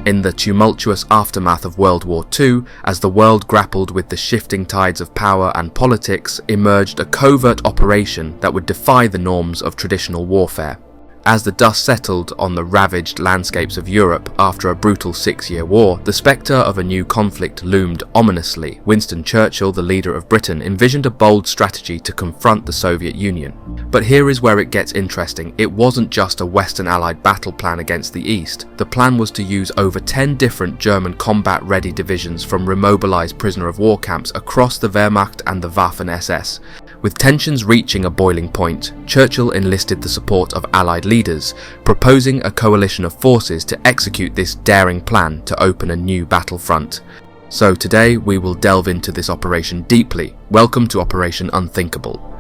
In the tumultuous aftermath of World War II, as the world grappled with the shifting tides of power and politics, emerged a covert operation that would defy the norms of traditional warfare. As the dust settled on the ravaged landscapes of Europe after a brutal 6-year war, the specter of a new conflict loomed ominously. Winston Churchill, the leader of Britain, envisioned a bold strategy to confront the Soviet Union. But here is where it gets interesting. It wasn't just a Western Allied battle plan against the East. The plan was to use over 10 different German combat-ready divisions from remobilized prisoner of war camps across the Wehrmacht and the Waffen-SS. With tensions reaching a boiling point, Churchill enlisted the support of Allied leaders, proposing a coalition of forces to execute this daring plan to open a new battlefront. So today we will delve into this operation deeply. Welcome to Operation Unthinkable.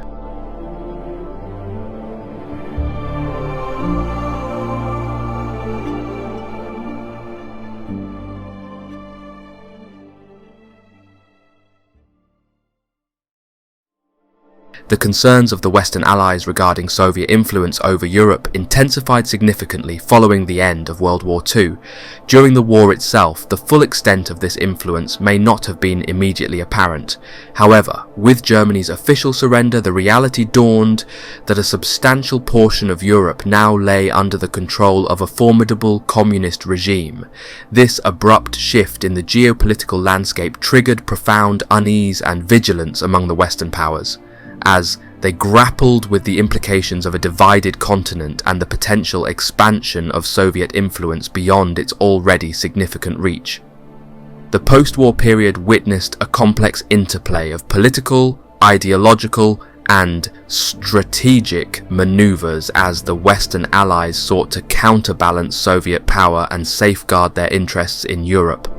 The concerns of the Western Allies regarding Soviet influence over Europe intensified significantly following the end of World War II. During the war itself, the full extent of this influence may not have been immediately apparent. However, with Germany's official surrender, the reality dawned that a substantial portion of Europe now lay under the control of a formidable communist regime. This abrupt shift in the geopolitical landscape triggered profound unease and vigilance among the Western powers, as they grappled with the implications of a divided continent and the potential expansion of Soviet influence beyond its already significant reach. The post-war period witnessed a complex interplay of political, ideological, and strategic maneuvers as the Western Allies sought to counterbalance Soviet power and safeguard their interests in Europe.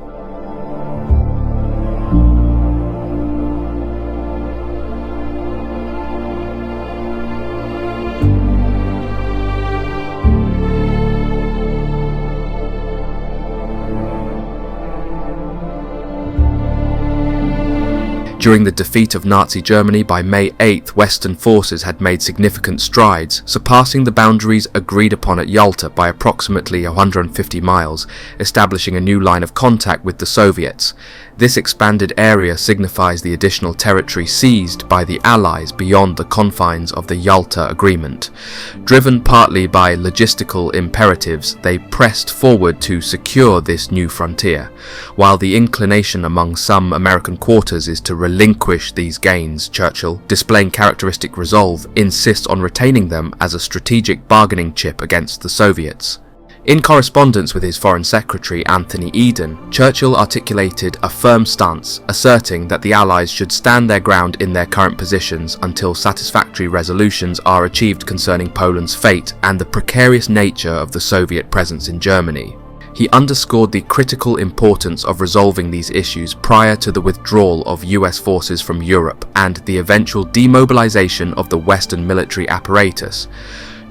During the defeat of Nazi Germany by May 8th, Western forces had made significant strides, surpassing the boundaries agreed upon at Yalta by approximately 150 miles, establishing a new line of contact with the Soviets. This expanded area signifies the additional territory seized by the Allies beyond the confines of the Yalta Agreement. Driven partly by logistical imperatives, they pressed forward to secure this new frontier. While the inclination among some American quarters is to relinquish these gains, Churchill, displaying characteristic resolve, insists on retaining them as a strategic bargaining chip against the Soviets. In correspondence with his Foreign Secretary Anthony Eden, Churchill articulated a firm stance, asserting that the Allies should stand their ground in their current positions until satisfactory resolutions are achieved concerning Poland's fate and the precarious nature of the Soviet presence in Germany. He underscored the critical importance of resolving these issues prior to the withdrawal of US forces from Europe and the eventual demobilization of the Western military apparatus.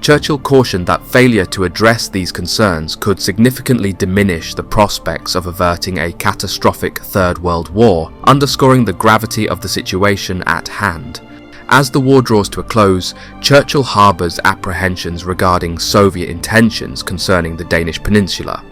Churchill cautioned that failure to address these concerns could significantly diminish the prospects of averting a catastrophic Third World War, underscoring the gravity of the situation at hand. As the war draws to a close, Churchill harbours apprehensions regarding Soviet intentions concerning the Danish peninsula.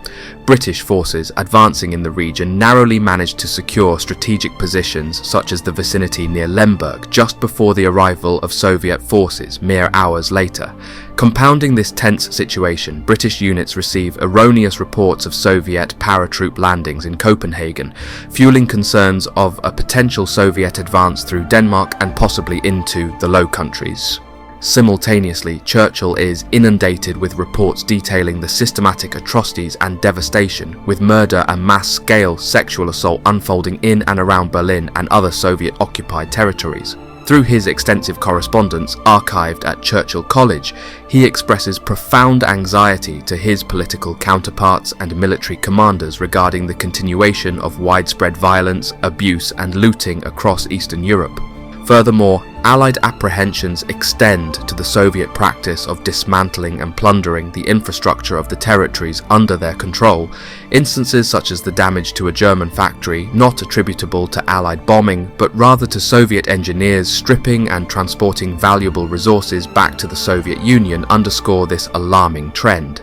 British forces advancing in the region narrowly managed to secure strategic positions such as the vicinity near Lemberg just before the arrival of Soviet forces mere hours later. Compounding this tense situation, British units receive erroneous reports of Soviet paratroop landings in Copenhagen, fueling concerns of a potential Soviet advance through Denmark and possibly into the Low Countries. Simultaneously, Churchill is inundated with reports detailing the systematic atrocities and devastation, with murder and mass-scale sexual assault unfolding in and around Berlin and other Soviet-occupied territories. Through his extensive correspondence archived at Churchill College, he expresses profound anxiety to his political counterparts and military commanders regarding the continuation of widespread violence, abuse, and looting across Eastern Europe. Furthermore, Allied apprehensions extend to the Soviet practice of dismantling and plundering the infrastructure of the territories under their control. Instances such as the damage to a German factory, not attributable to Allied bombing, but rather to Soviet engineers stripping and transporting valuable resources back to the Soviet Union, underscore this alarming trend.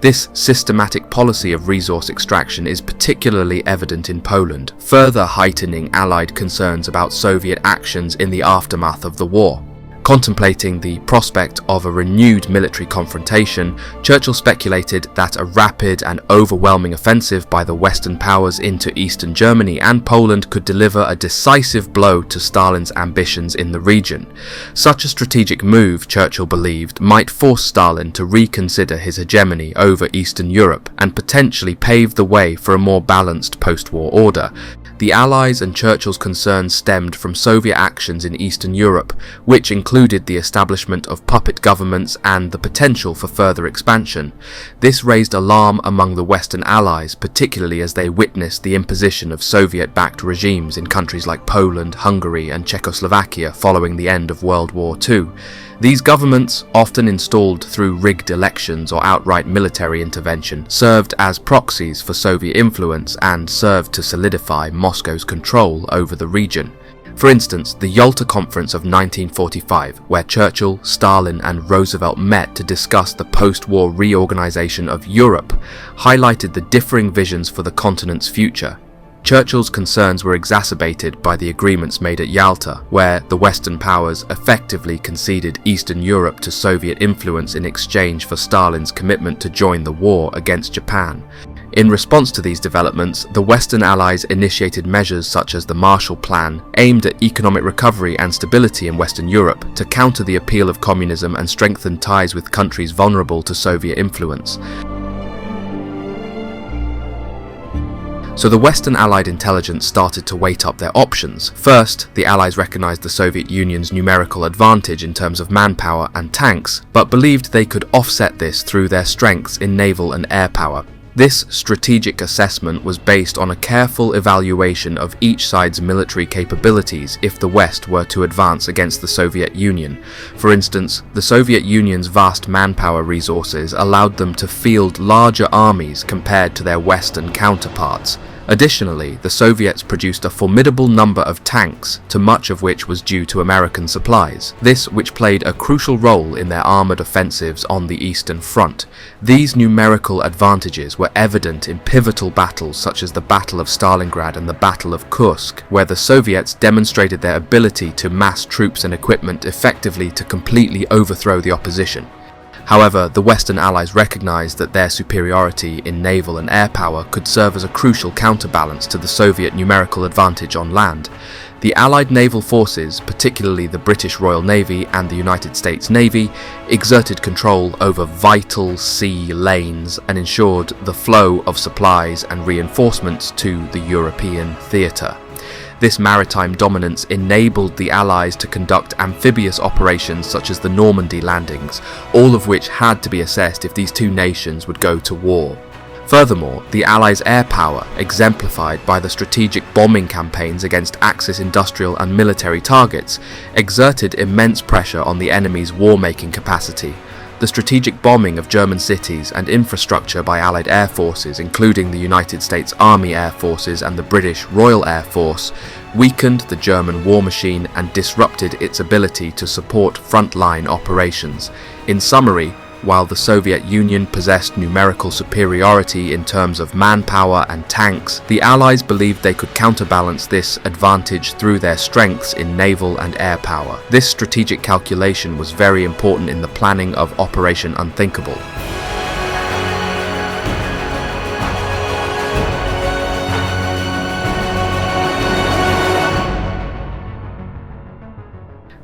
This systematic policy of resource extraction is particularly evident in Poland, further heightening Allied concerns about Soviet actions in the aftermath of the war. Contemplating the prospect of a renewed military confrontation, Churchill speculated that a rapid and overwhelming offensive by the Western powers into Eastern Germany and Poland could deliver a decisive blow to Stalin's ambitions in the region. Such a strategic move, Churchill believed, might force Stalin to reconsider his hegemony over Eastern Europe and potentially pave the way for a more balanced post-war order. The Allies and Churchill's concerns stemmed from Soviet actions in Eastern Europe, which included the establishment of puppet governments and the potential for further expansion. This raised alarm among the Western Allies, particularly as they witnessed the imposition of Soviet-backed regimes in countries like Poland, Hungary, and Czechoslovakia following the end of World War II. These governments, often installed through rigged elections or outright military intervention, served as proxies for Soviet influence and served to solidify Moscow's control over the region. For instance, the Yalta Conference of 1945, where Churchill, Stalin and Roosevelt met to discuss the post-war reorganization of Europe, highlighted the differing visions for the continent's future. Churchill's concerns were exacerbated by the agreements made at Yalta, where the Western powers effectively conceded Eastern Europe to Soviet influence in exchange for Stalin's commitment to join the war against Japan. In response to these developments, the Western Allies initiated measures such as the Marshall Plan, aimed at economic recovery and stability in Western Europe to counter the appeal of communism and strengthen ties with countries vulnerable to Soviet influence. So the Western Allied intelligence started to weight up their options. First, the Allies recognized the Soviet Union's numerical advantage in terms of manpower and tanks, but believed they could offset this through their strengths in naval and air power. This strategic assessment was based on a careful evaluation of each side's military capabilities if the West were to advance against the Soviet Union. For instance, the Soviet Union's vast manpower resources allowed them to field larger armies compared to their Western counterparts. Additionally, the Soviets produced a formidable number of tanks, to much of which was due to American supplies, this which played a crucial role in their armoured offensives on the Eastern Front. These numerical advantages were evident in pivotal battles such as the Battle of Stalingrad and the Battle of Kursk, where the Soviets demonstrated their ability to mass troops and equipment effectively to completely overthrow the opposition. However, the Western Allies recognized that their superiority in naval and air power could serve as a crucial counterbalance to the Soviet numerical advantage on land. The Allied naval forces, particularly the British Royal Navy and the United States Navy, exerted control over vital sea lanes and ensured the flow of supplies and reinforcements to the European theatre. This maritime dominance enabled the Allies to conduct amphibious operations such as the Normandy landings, all of which had to be assessed if these two nations would go to war. Furthermore, the Allies' air power, exemplified by the strategic bombing campaigns against Axis industrial and military targets, exerted immense pressure on the enemy's war-making capacity. The strategic bombing of German cities and infrastructure by Allied air forces, including the United States Army Air Forces and the British Royal Air Force, weakened the German war machine and disrupted its ability to support frontline operations. In summary, while the Soviet Union possessed numerical superiority in terms of manpower and tanks, the Allies believed they could counterbalance this advantage through their strengths in naval and air power. This strategic calculation was very important in the planning of Operation Unthinkable.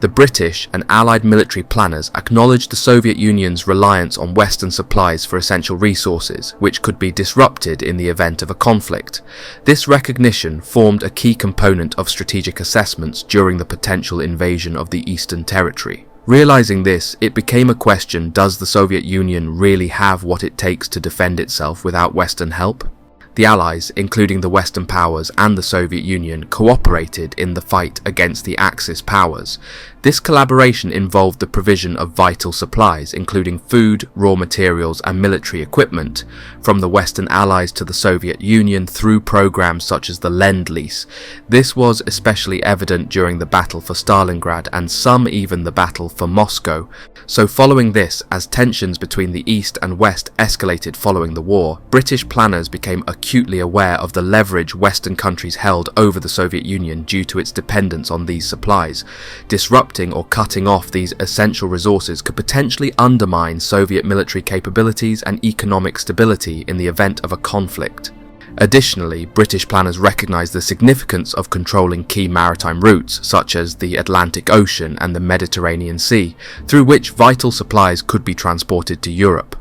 The British and Allied military planners acknowledged the Soviet Union's reliance on Western supplies for essential resources, which could be disrupted in the event of a conflict. This recognition formed a key component of strategic assessments during the potential invasion of the Eastern Territory. Realizing this, it became a question: does the Soviet Union really have what it takes to defend itself without Western help? The Allies, including the Western powers and the Soviet Union, cooperated in the fight against the Axis powers. This collaboration involved the provision of vital supplies, including food, raw materials, and military equipment, from the Western Allies to the Soviet Union through programs such as the Lend-Lease. This was especially evident during the battle for Stalingrad and some even the battle for Moscow. So following this, as tensions between the East and West escalated following the war, British planners became acutely aware of the leverage Western countries held over the Soviet Union due to its dependence on these supplies. Disrupting or cutting off these essential resources could potentially undermine Soviet military capabilities and economic stability in the event of a conflict. Additionally, British planners recognised the significance of controlling key maritime routes, such as the Atlantic Ocean and the Mediterranean Sea, through which vital supplies could be transported to Europe.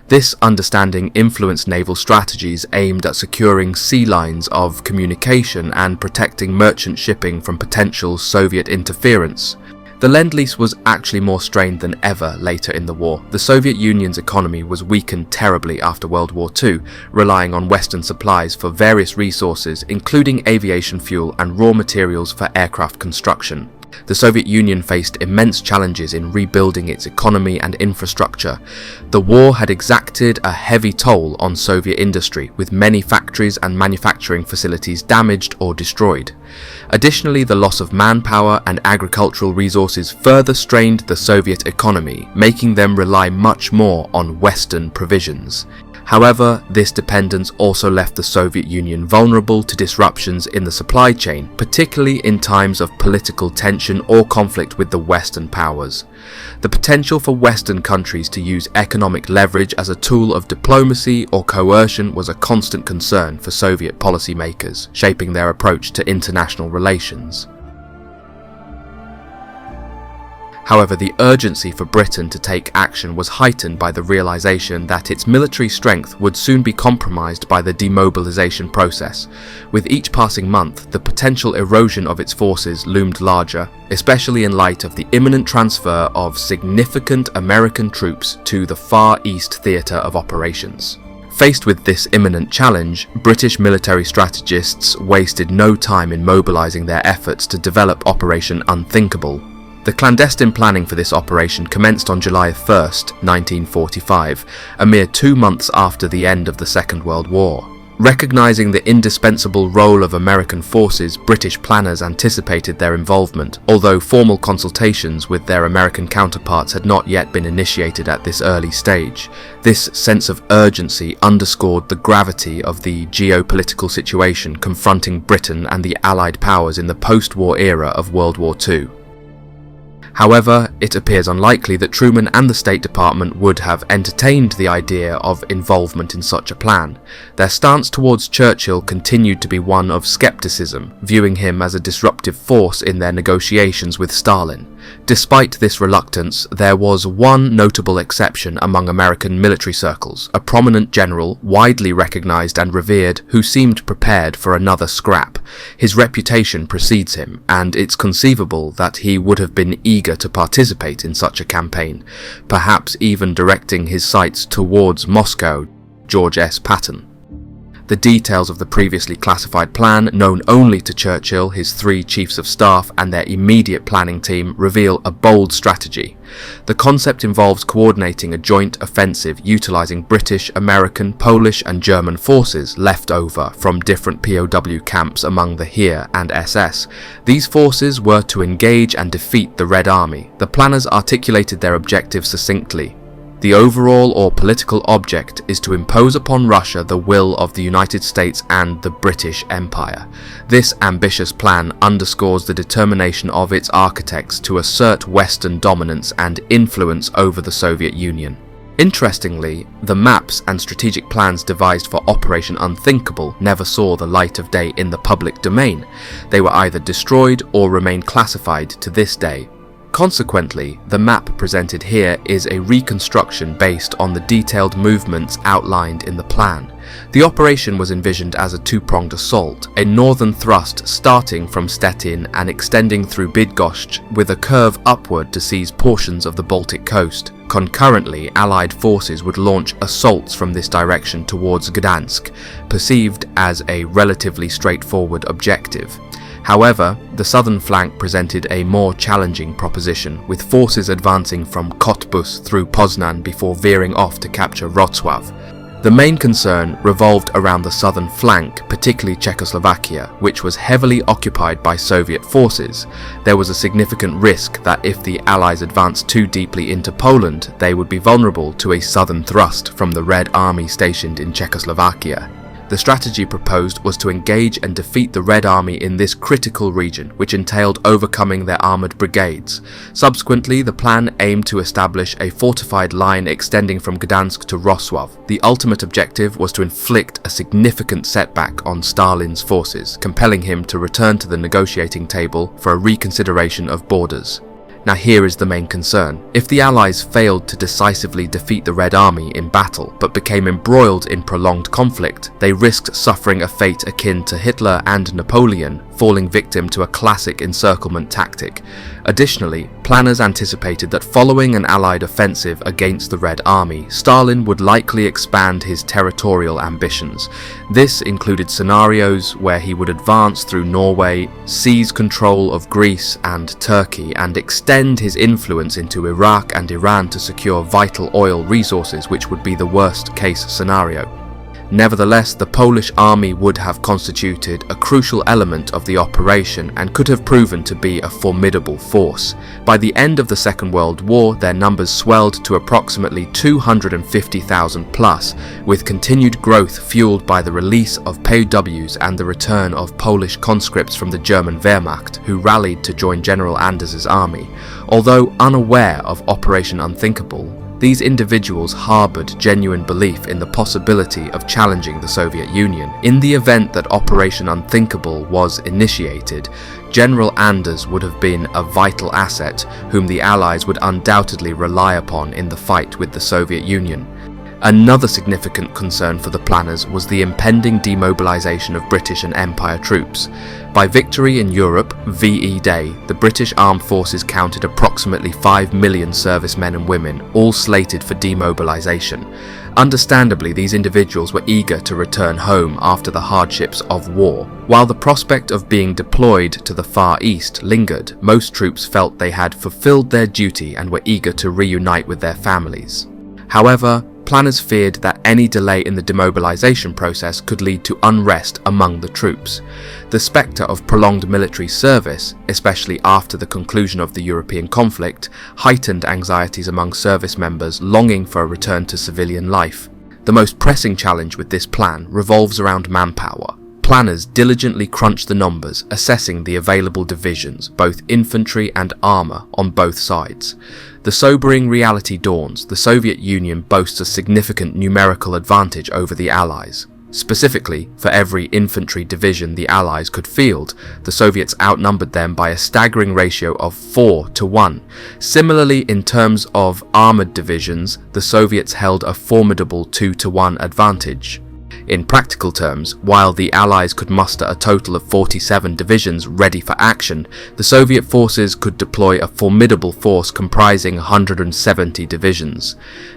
This understanding influenced naval strategies aimed at securing sea lines of communication and protecting merchant shipping from potential Soviet interference. The Lend-Lease was actually more strained than ever later in the war. The Soviet Union's economy was weakened terribly after World War II, relying on Western supplies for various resources, including aviation fuel and raw materials for aircraft construction. The Soviet Union faced immense challenges in rebuilding its economy and infrastructure. The war had exacted a heavy toll on Soviet industry, with many factories and manufacturing facilities damaged or destroyed. Additionally, the loss of manpower and agricultural resources further strained the Soviet economy, making them rely much more on Western provisions. However, this dependence also left the Soviet Union vulnerable to disruptions in the supply chain, particularly in times of political tension or conflict with the Western powers. The potential for Western countries to use economic leverage as a tool of diplomacy or coercion was a constant concern for Soviet policymakers, shaping their approach to international relations. However, the urgency for Britain to take action was heightened by the realization that its military strength would soon be compromised by the demobilization process. With each passing month, the potential erosion of its forces loomed larger, especially in light of the imminent transfer of significant American troops to the Far East theatre of operations. Faced with this imminent challenge, British military strategists wasted no time in mobilizing their efforts to develop Operation Unthinkable. The clandestine planning for this operation commenced on July 1st, 1945, a mere 2 months after the end of the Second World War. Recognizing the indispensable role of American forces, British planners anticipated their involvement, although formal consultations with their American counterparts had not yet been initiated at this early stage. This sense of urgency underscored the gravity of the geopolitical situation confronting Britain and the Allied powers in the post-war era of World War II. However, it appears unlikely that Truman and the State Department would have entertained the idea of involvement in such a plan. Their stance towards Churchill continued to be one of skepticism, viewing him as a disruptive force in their negotiations with Stalin. Despite this reluctance, there was one notable exception among American military circles, a prominent general, widely recognized and revered, who seemed prepared for another scrap. His reputation precedes him, and it's conceivable that he would have been eager to participate in such a campaign, perhaps even directing his sights towards Moscow. George S. Patton. The details of the previously classified plan, known only to Churchill, his 3 chiefs of staff, and their immediate planning team, reveal a bold strategy. The concept involves coordinating a joint offensive utilizing British, American, Polish, and German forces left over from different POW camps among the Heer and SS. These forces were to engage and defeat the Red Army. The planners articulated their objective succinctly. The overall or political object is to impose upon Russia the will of the United States and the British Empire. This ambitious plan underscores the determination of its architects to assert Western dominance and influence over the Soviet Union. Interestingly, the maps and strategic plans devised for Operation Unthinkable never saw the light of day in the public domain. They were either destroyed or remain classified to this day. Consequently, the map presented here is a reconstruction based on the detailed movements outlined in the plan. The operation was envisioned as a two-pronged assault, a northern thrust starting from Stettin and extending through Bydgoszcz with a curve upward to seize portions of the Baltic coast. Concurrently, Allied forces would launch assaults from this direction towards Gdansk, perceived as a relatively straightforward objective. However, the southern flank presented a more challenging proposition, with forces advancing from Cottbus through Poznan before veering off to capture Wrocław. The main concern revolved around the southern flank, particularly Czechoslovakia, which was heavily occupied by Soviet forces. There was a significant risk that if the Allies advanced too deeply into Poland, they would be vulnerable to a southern thrust from the Red Army stationed in Czechoslovakia. The strategy proposed was to engage and defeat the Red Army in this critical region, which entailed overcoming their armoured brigades. Subsequently, the plan aimed to establish a fortified line extending from Gdansk to Wrocław. The ultimate objective was to inflict a significant setback on Stalin's forces, compelling him to return to the negotiating table for a reconsideration of borders. Now here is the main concern. If the Allies failed to decisively defeat the Red Army in battle, but became embroiled in prolonged conflict, they risked suffering a fate akin to Hitler and Napoleon, falling victim to a classic encirclement tactic. Additionally, planners anticipated that following an Allied offensive against the Red Army, Stalin would likely expand his territorial ambitions. This included scenarios where he would advance through Norway, seize control of Greece and Turkey, and extend his influence into Iraq and Iran to secure vital oil resources, which would be the worst-case scenario. Nevertheless, the Polish army would have constituted a crucial element of the operation and could have proven to be a formidable force. By the end of the Second World War, their numbers swelled to approximately 250,000 plus, with continued growth fueled by the release of POWs and the return of Polish conscripts from the German Wehrmacht, who rallied to join General Anders's army. Although unaware of Operation Unthinkable, these individuals harbored genuine belief in the possibility of challenging the Soviet Union. In the event that Operation Unthinkable was initiated, General Anders would have been a vital asset whom the Allies would undoubtedly rely upon in the fight with the Soviet Union. Another significant concern for the planners was the impending demobilization of British and Empire troops. By victory in Europe, VE Day, the British armed forces counted approximately 5 million servicemen and women, all slated for demobilization. Understandably, these individuals were eager to return home after the hardships of war. While the prospect of being deployed to the Far East lingered, most troops felt they had fulfilled their duty and were eager to reunite with their families. However, planners feared that any delay in the demobilization process could lead to unrest among the troops. The specter of prolonged military service, especially after the conclusion of the European conflict, heightened anxieties among service members longing for a return to civilian life. The most pressing challenge with this plan revolves around manpower. Planners diligently crunched the numbers, assessing the available divisions, both infantry and armour, on both sides. The sobering reality dawns: the Soviet Union boasts a significant numerical advantage over the Allies. Specifically, for every infantry division the Allies could field, the Soviets outnumbered them by a staggering ratio of 4 to 1. Similarly, in terms of armoured divisions, the Soviets held a formidable 2 to 1 advantage. In practical terms, while the Allies could muster a total of 47 divisions ready for action, the Soviet forces could deploy a formidable force comprising 170 divisions.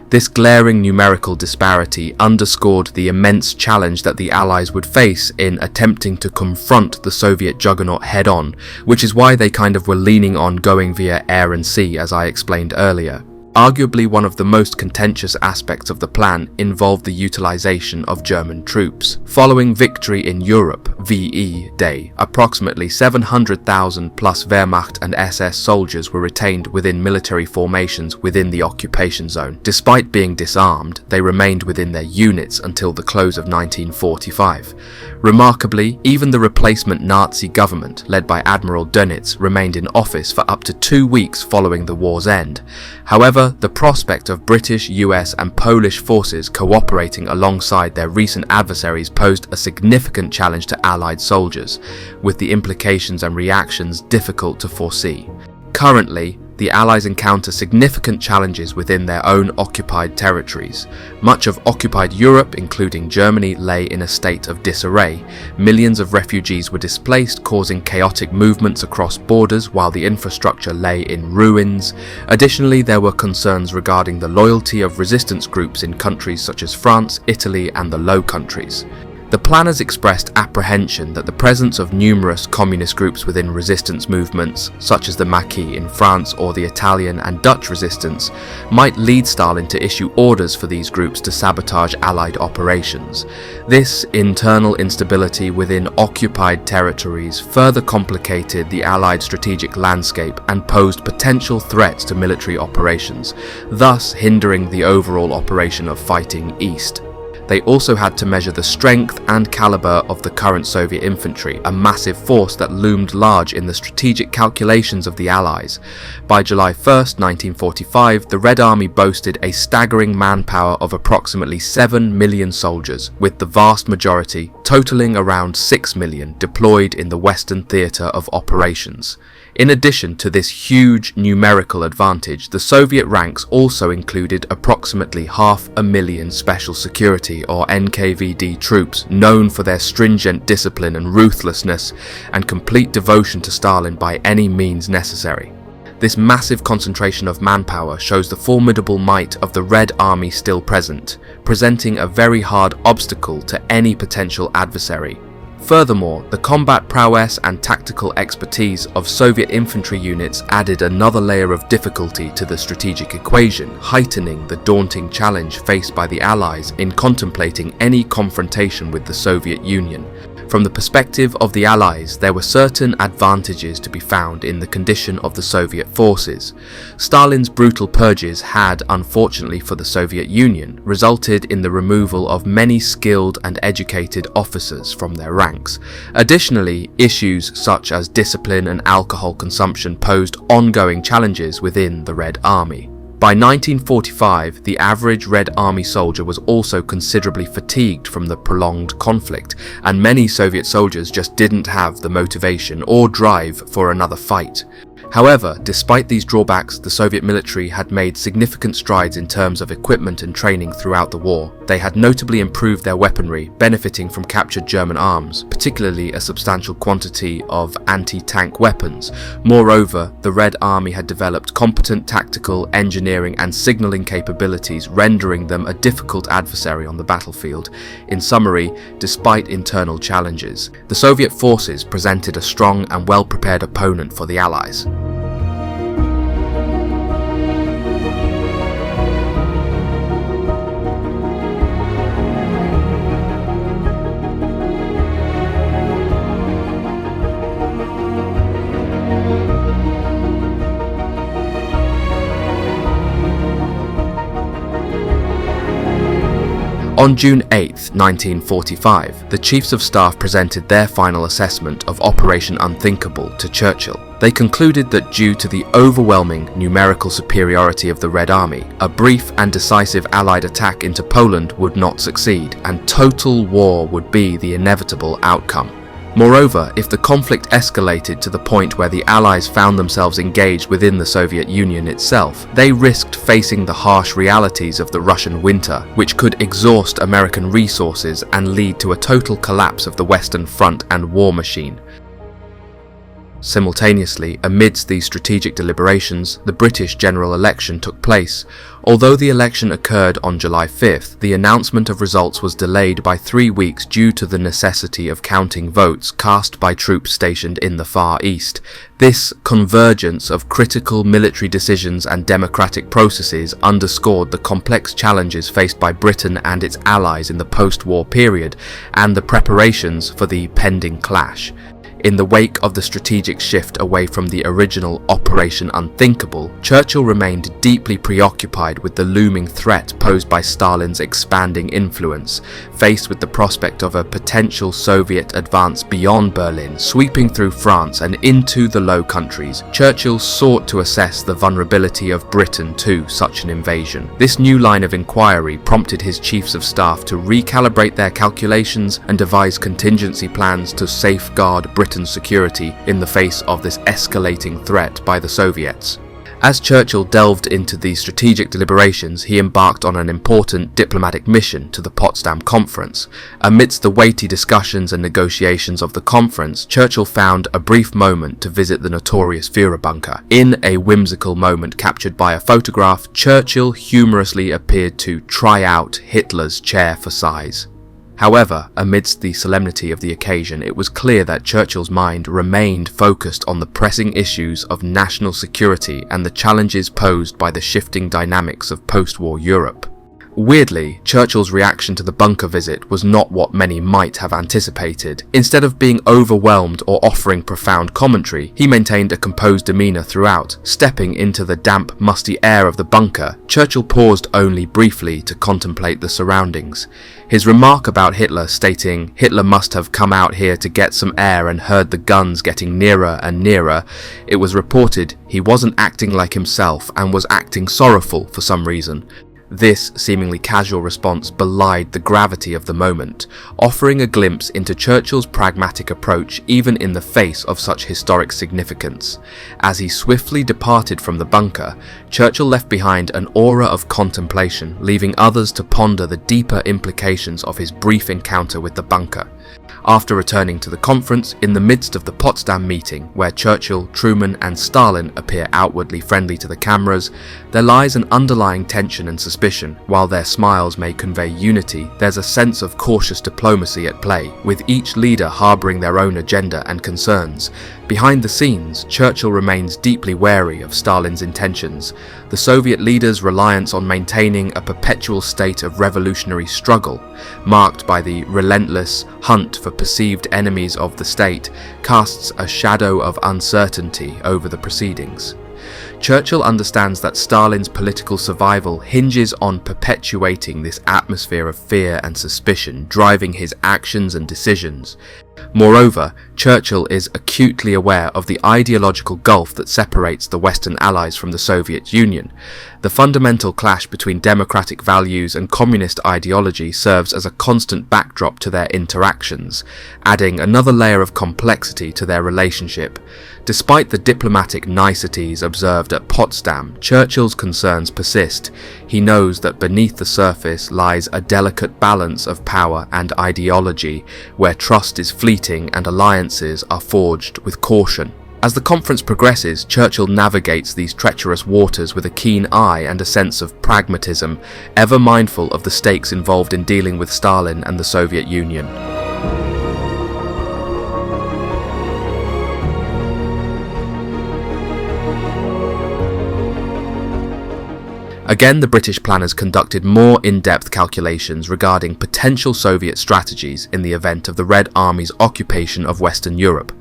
This glaring numerical disparity underscored the immense challenge that the Allies would face in attempting to confront the Soviet juggernaut head-on, which is why they kind of were leaning on going via air and sea, as I explained earlier. Arguably one of the most contentious aspects of the plan involved the utilization of German troops. Following victory in Europe, VE Day, approximately 700,000 plus Wehrmacht and SS soldiers were retained within military formations within the occupation zone. Despite being disarmed, they remained within their units until the close of 1945. Remarkably, even the replacement Nazi government, led by Admiral Dönitz, remained in office for up to 2 weeks following the war's end. However, the prospect of British, US and Polish forces cooperating alongside their recent adversaries posed a significant challenge to Allied soldiers, with the implications and reactions difficult to foresee. Currently, the Allies encounter significant challenges within their own occupied territories. Much of occupied Europe, including Germany, lay in a state of disarray. Millions of refugees were displaced, causing chaotic movements across borders while the infrastructure lay in ruins. Additionally, there were concerns regarding the loyalty of resistance groups in countries such as France, Italy, and the Low Countries. The planners expressed apprehension that the presence of numerous communist groups within resistance movements, such as the Maquis in France or the Italian and Dutch resistance, might lead Stalin to issue orders for these groups to sabotage Allied operations. This internal instability within occupied territories further complicated the Allied strategic landscape and posed potential threats to military operations, thus hindering the overall operation of fighting east. They also had to measure the strength and caliber of the current Soviet infantry, a massive force that loomed large in the strategic calculations of the Allies. By July 1st, 1945, the Red Army boasted a staggering manpower of approximately 7 million soldiers, with the vast majority, totaling around 6 million, deployed in the Western theatre of operations. In addition to this huge numerical advantage, the Soviet ranks also included approximately 500,000 Special Security or NKVD troops known for their stringent discipline and ruthlessness and complete devotion to Stalin by any means necessary. This massive concentration of manpower shows the formidable might of the Red Army still present, presenting a very hard obstacle to any potential adversary. Furthermore, the combat prowess and tactical expertise of Soviet infantry units added another layer of difficulty to the strategic equation, heightening the daunting challenge faced by the Allies in contemplating any confrontation with the Soviet Union. From the perspective of the Allies, there were certain advantages to be found in the condition of the Soviet forces. Stalin's brutal purges had, unfortunately for the Soviet Union, resulted in the removal of many skilled and educated officers from their ranks. Additionally, issues such as discipline and alcohol consumption posed ongoing challenges within the Red Army. By 1945, the average Red Army soldier was also considerably fatigued from the prolonged conflict, and many Soviet soldiers just didn't have the motivation or drive for another fight. However, despite these drawbacks, the Soviet military had made significant strides in terms of equipment and training throughout the war. They had notably improved their weaponry, benefiting from captured German arms, particularly a substantial quantity of anti-tank weapons. Moreover, the Red Army had developed competent tactical, engineering and signaling capabilities, rendering them a difficult adversary on the battlefield. In summary, despite internal challenges, the Soviet forces presented a strong and well-prepared opponent for the Allies. On June 8, 1945, the Chiefs of Staff presented their final assessment of Operation Unthinkable to Churchill. They concluded that due to the overwhelming numerical superiority of the Red Army, a brief and decisive Allied attack into Poland would not succeed, and total war would be the inevitable outcome. Moreover, if the conflict escalated to the point where the Allies found themselves engaged within the Soviet Union itself, they risked facing the harsh realities of the Russian winter, which could exhaust American resources and lead to a total collapse of the Western Front and war machine. Simultaneously, amidst these strategic deliberations, the British general election took place. Although the election occurred on July 5th, the announcement of results was delayed by 3 weeks due to the necessity of counting votes cast by troops stationed in the Far East. This convergence of critical military decisions and democratic processes underscored the complex challenges faced by Britain and its allies in the post-war period and the preparations for the pending clash. In the wake of the strategic shift away from the original Operation Unthinkable, Churchill remained deeply preoccupied with the looming threat posed by Stalin's expanding influence. Faced with the prospect of a potential Soviet advance beyond Berlin, sweeping through France and into the Low Countries, Churchill sought to assess the vulnerability of Britain to such an invasion. This new line of inquiry prompted his chiefs of staff to recalibrate their calculations and devise contingency plans to safeguard Britain's security in the face of this escalating threat by the Soviets. As Churchill delved into these strategic deliberations, he embarked on an important diplomatic mission to the Potsdam Conference. Amidst the weighty discussions and negotiations of the conference, Churchill found a brief moment to visit the notorious Führer bunker. In a whimsical moment captured by a photograph, Churchill humorously appeared to try out Hitler's chair for size. However, amidst the solemnity of the occasion, it was clear that Churchill's mind remained focused on the pressing issues of national security and the challenges posed by the shifting dynamics of post-war Europe. Weirdly, Churchill's reaction to the bunker visit was not what many might have anticipated. Instead of being overwhelmed or offering profound commentary, he maintained a composed demeanour throughout. Stepping into the damp, musty air of the bunker, Churchill paused only briefly to contemplate the surroundings. His remark about Hitler, stating, "Hitler must have come out here to get some air and heard the guns getting nearer and nearer," it was reported he wasn't acting like himself and was acting sorrowful for some reason. This seemingly casual response belied the gravity of the moment, offering a glimpse into Churchill's pragmatic approach even in the face of such historic significance. As he swiftly departed from the bunker, Churchill left behind an aura of contemplation, leaving others to ponder the deeper implications of his brief encounter with the bunker. After returning to the conference, in the midst of the Potsdam meeting, where Churchill, Truman and Stalin appear outwardly friendly to the cameras, there lies an underlying tension and suspicion. While their smiles may convey unity, there's a sense of cautious diplomacy at play, with each leader harbouring their own agenda and concerns. Behind the scenes, Churchill remains deeply wary of Stalin's intentions. The Soviet leaders' reliance on maintaining a perpetual state of revolutionary struggle, marked by the relentless hunt for perceived enemies of the state, casts a shadow of uncertainty over the proceedings. Churchill understands that Stalin's political survival hinges on perpetuating this atmosphere of fear and suspicion, driving his actions and decisions. Moreover, Churchill is acutely aware of the ideological gulf that separates the Western Allies from the Soviet Union. The fundamental clash between democratic values and communist ideology serves as a constant backdrop to their interactions, adding another layer of complexity to their relationship. Despite the diplomatic niceties observed at Potsdam, Churchill's concerns persist. He knows that beneath the surface lies a delicate balance of power and ideology, where trust is fleeting and alliances are forged with caution. As the conference progresses, Churchill navigates these treacherous waters with a keen eye and a sense of pragmatism, ever mindful of the stakes involved in dealing with Stalin and the Soviet Union. Again, the British planners conducted more in-depth calculations regarding potential Soviet strategies in the event of the Red Army's occupation of Western Europe.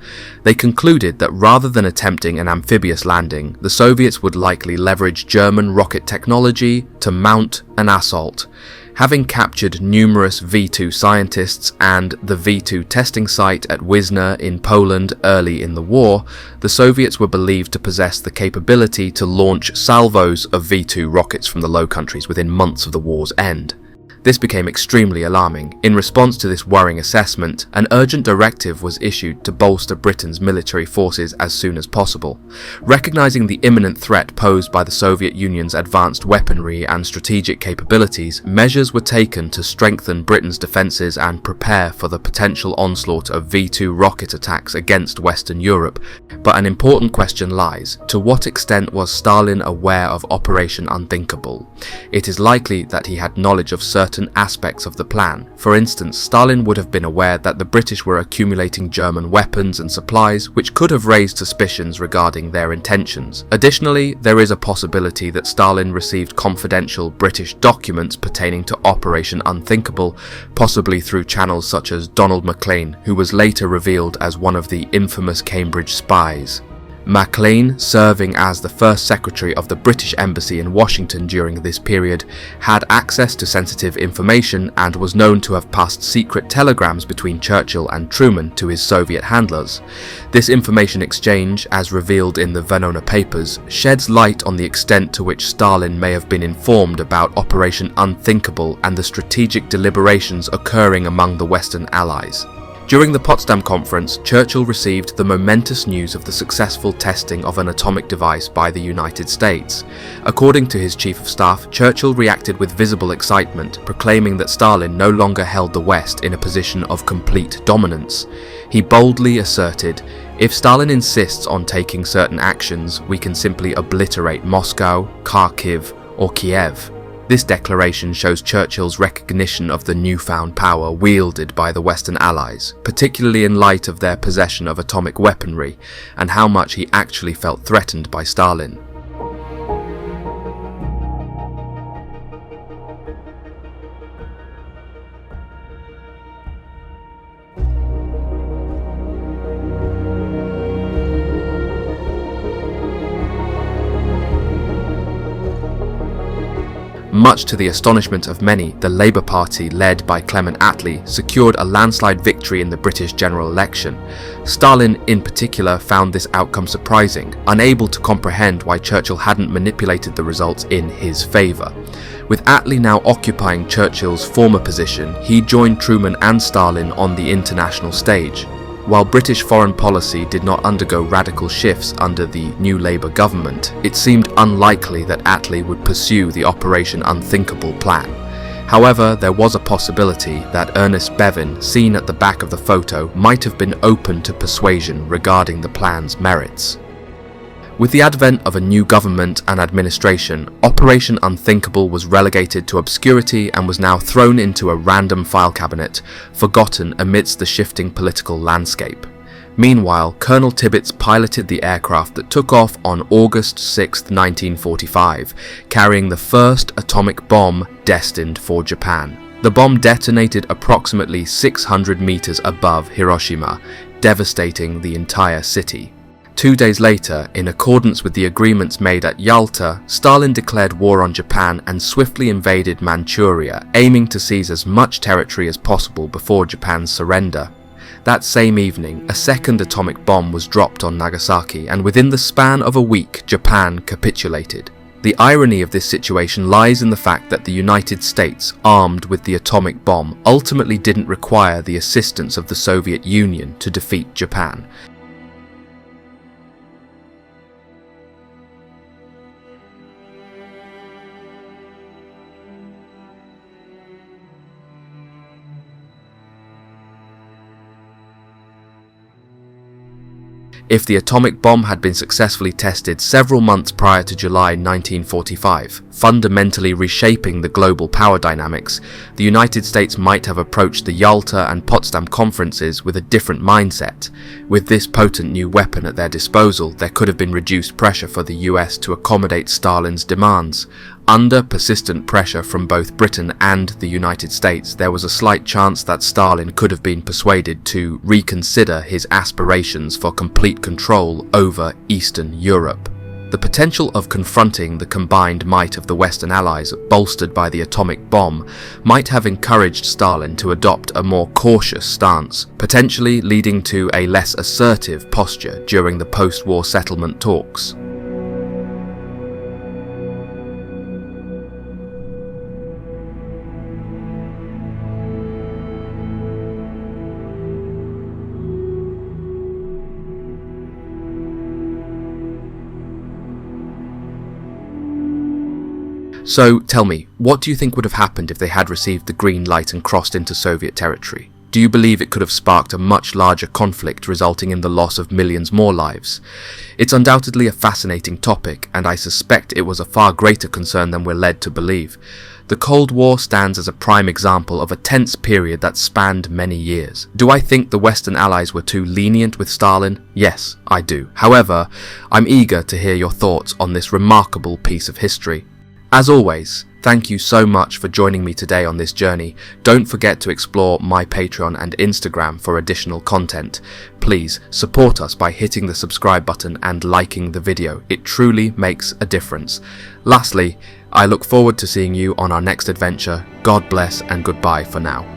They concluded that rather than attempting an amphibious landing, the Soviets would likely leverage German rocket technology to mount an assault. Having captured numerous V2 scientists and the V2 testing site at Wisna in Poland early in the war, the Soviets were believed to possess the capability to launch salvos of V2 rockets from the Low Countries within months of the war's end. This became extremely alarming. In response to this worrying assessment, an urgent directive was issued to bolster Britain's military forces as soon as possible. Recognizing the imminent threat posed by the Soviet Union's advanced weaponry and strategic capabilities, measures were taken to strengthen Britain's defences and prepare for the potential onslaught of V2 rocket attacks against Western Europe. But an important question lies: to what extent was Stalin aware of Operation Unthinkable? It is likely that he had knowledge of certain aspects of the plan. For instance, Stalin would have been aware that the British were accumulating German weapons and supplies, which could have raised suspicions regarding their intentions. Additionally, there is a possibility that Stalin received confidential British documents pertaining to Operation Unthinkable, possibly through channels such as Donald Maclean, who was later revealed as one of the infamous Cambridge spies. Maclean, serving as the first secretary of the British Embassy in Washington during this period, had access to sensitive information and was known to have passed secret telegrams between Churchill and Truman to his Soviet handlers. This information exchange, as revealed in the Venona papers, sheds light on the extent to which Stalin may have been informed about Operation Unthinkable and the strategic deliberations occurring among the Western Allies. During the Potsdam Conference, Churchill received the momentous news of the successful testing of an atomic device by the United States. According to his chief of staff, Churchill reacted with visible excitement, proclaiming that Stalin no longer held the West in a position of complete dominance. He boldly asserted, "If Stalin insists on taking certain actions, we can simply obliterate Moscow, Kharkiv, or Kiev." This declaration shows Churchill's recognition of the newfound power wielded by the Western Allies, particularly in light of their possession of atomic weaponry, and how much he actually felt threatened by Stalin. Much to the astonishment of many, the Labour Party, led by Clement Attlee, secured a landslide victory in the British general election. Stalin, in particular, found this outcome surprising, unable to comprehend why Churchill hadn't manipulated the results in his favour. With Attlee now occupying Churchill's former position, he joined Truman and Stalin on the international stage. While British foreign policy did not undergo radical shifts under the new Labour government, it seemed unlikely that Attlee would pursue the Operation Unthinkable plan. However, there was a possibility that Ernest Bevin, seen at the back of the photo, might have been open to persuasion regarding the plan's merits. With the advent of a new government and administration, Operation Unthinkable was relegated to obscurity and was now thrown into a random file cabinet, forgotten amidst the shifting political landscape. Meanwhile, Colonel Tibbets piloted the aircraft that took off on August 6, 1945, carrying the first atomic bomb destined for Japan. The bomb detonated approximately 600 meters above Hiroshima, devastating the entire city. 2 days later, in accordance with the agreements made at Yalta, Stalin declared war on Japan and swiftly invaded Manchuria, aiming to seize as much territory as possible before Japan's surrender. That same evening, a second atomic bomb was dropped on Nagasaki, and within the span of a week, Japan capitulated. The irony of this situation lies in the fact that the United States, armed with the atomic bomb, ultimately didn't require the assistance of the Soviet Union to defeat Japan. If the atomic bomb had been successfully tested several months prior to July 1945, fundamentally reshaping the global power dynamics, the United States might have approached the Yalta and Potsdam conferences with a different mindset. With this potent new weapon at their disposal, there could have been reduced pressure for the US to accommodate Stalin's demands. Under persistent pressure from both Britain and the United States, there was a slight chance that Stalin could have been persuaded to reconsider his aspirations for complete control over Eastern Europe. The potential of confronting the combined might of the Western Allies, bolstered by the atomic bomb, might have encouraged Stalin to adopt a more cautious stance, potentially leading to a less assertive posture during the post-war settlement talks. So tell me, what do you think would have happened if they had received the green light and crossed into Soviet territory? Do you believe it could have sparked a much larger conflict resulting in the loss of millions more lives? It's undoubtedly a fascinating topic, and I suspect it was a far greater concern than we're led to believe. The Cold War stands as a prime example of a tense period that spanned many years. Do I think the Western Allies were too lenient with Stalin? Yes, I do. However, I'm eager to hear your thoughts on this remarkable piece of history. As always, thank you so much for joining me today on this journey. Don't forget to explore my Patreon and Instagram for additional content. Please support us by hitting the subscribe button and liking the video. It truly makes a difference. Lastly, I look forward to seeing you on our next adventure. God bless and goodbye for now.